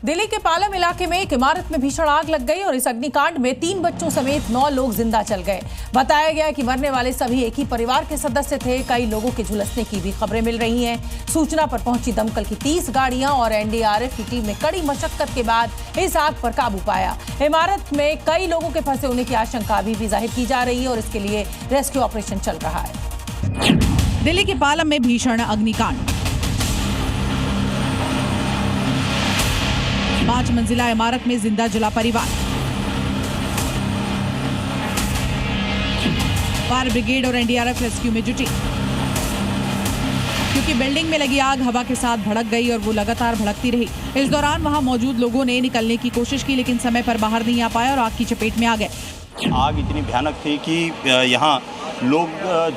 दिल्ली के पालम इलाके में एक इमारत में भीषण आग लग गई और इस अग्निकांड में 3 बच्चों समेत 9 लोग जिंदा चल गए। बताया गया कि मरने वाले सभी एक ही परिवार के सदस्य थे। कई लोगों के झुलसने की भी खबरें मिल रही हैं। सूचना पर पहुंची दमकल की 30 गाड़ियां और एनडीआरएफ की टीम ने कड़ी मशक्कत के बाद इस आग पर काबू पाया। इमारत में कई लोगों के फंसे होने की आशंका अभी भी जाहिर की जा रही है और इसके लिए रेस्क्यू ऑपरेशन चल रहा है। दिल्ली के पालम में भीषण अग्निकांड। 5 मंजिला इमारत में जिंदा जला परिवार। फायर ब्रिगेड और एनडीआरएफ रेस्क्यू में जुटी क्योंकि बिल्डिंग में लगी आग हवा के साथ भड़क गई और वो लगातार भड़कती रही। इस दौरान वहां मौजूद लोगों ने निकलने की कोशिश की लेकिन समय पर बाहर नहीं आ पाए और आग की चपेट में आ गए। आग इतनी भयानक थी कि यहाँ लोग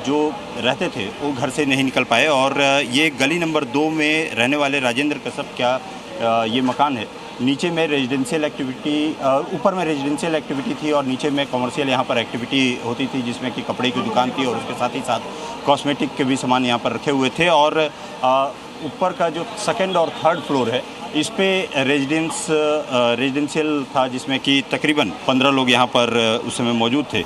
जो रहते थे वो घर से नहीं निकल पाए और ये गली नंबर 2 में रहने वाले राजेंद्र कश्यप का ये मकान है। नीचे में रेजिडेंशियल एक्टिविटी, ऊपर में रेजिडेंशियल एक्टिविटी थी और नीचे में कमर्शियल यहाँ पर एक्टिविटी होती थी जिसमें कि कपड़े की दुकान थी और उसके साथ ही साथ कॉस्मेटिक के भी सामान यहाँ पर रखे हुए थे। और ऊपर का जो 2nd और 3rd फ्लोर है इस पे रेजिडेंशियल था जिसमें कि तकरीबन 15 लोग यहाँ पर उस समय मौजूद थे।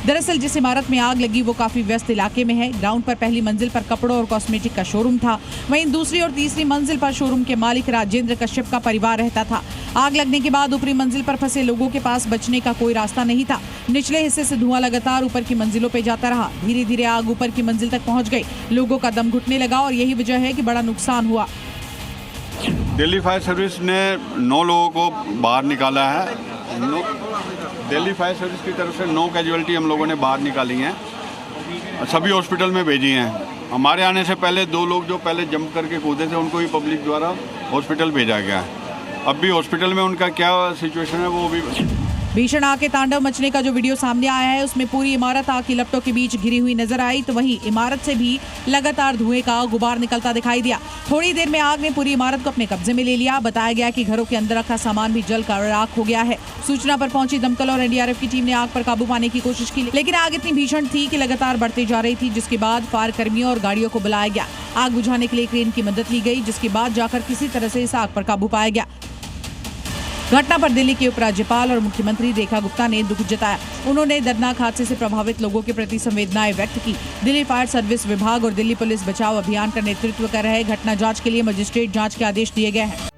दरअसल जिस इमारत में आग लगी वो काफी व्यस्त इलाके में है। ग्राउंड पर पहली मंजिल पर कपड़ों और कॉस्मेटिक का शोरूम था, वहीं दूसरी और तीसरी मंजिल पर शोरूम के मालिक राजेंद्र कश्यप का परिवार रहता था। आग लगने के बाद ऊपरी मंजिल पर फंसे लोगों के पास बचने का कोई रास्ता नहीं था। निचले हिस्से से धुआं लगातार ऊपर की मंजिलों पे जाता रहा। धीरे धीरे आग ऊपर की मंजिल तक पहुंच गई। लोगों का दम घुटने लगा और यही वजह है कि बड़ा नुकसान हुआ। दिल्ली फायर सर्विस ने 9 लोगों को बाहर निकाला है। दिल्ली फायर सर्विस की तरफ से 9 कैजुअलिटी हम लोगों ने बाहर निकाली हैं, सभी हॉस्पिटल में भेजी हैं। हमारे आने से पहले 2 लोग जो पहले जंप करके कूदे थे उनको भी पब्लिक द्वारा हॉस्पिटल भेजा गया है। अब भी हॉस्पिटल में उनका क्या सिचुएशन है वो भी। भीषण आग के तांडव मचने का जो वीडियो सामने आया है उसमें पूरी इमारत आग की लपटों के बीच घिरी हुई नजर आई, तो वहीं इमारत से भी लगातार धुएं का गुबार निकलता दिखाई दिया। थोड़ी देर में आग ने पूरी इमारत को अपने कब्जे में ले लिया। बताया गया कि घरों के अंदर रखा सामान भी जलकर राख हो गया है। सूचना पर पहुंची दमकल और एनडीआरएफ की टीम ने आग पर काबू पाने की कोशिश की लेकिन आग इतनी भीषण थी कि लगातार बढ़ती जा रही थी, जिसके बाद फायर कर्मियों और गाड़ियों को बुलाया गया। आग बुझाने के लिए क्रेन की मदद ली गई, जिसके बाद जाकर किसी तरह से इस आग पर काबू पाया गया। घटना पर दिल्ली के उपराज्यपाल और मुख्यमंत्री रेखा गुप्ता ने दुख जताया। उन्होंने दर्दनाक हादसे से प्रभावित लोगों के प्रति संवेदनाएं व्यक्त की। दिल्ली फायर सर्विस विभाग और दिल्ली पुलिस बचाव अभियान का नेतृत्व कर रहे घटना जांच के लिए मजिस्ट्रेट जांच के आदेश दिए गए हैं।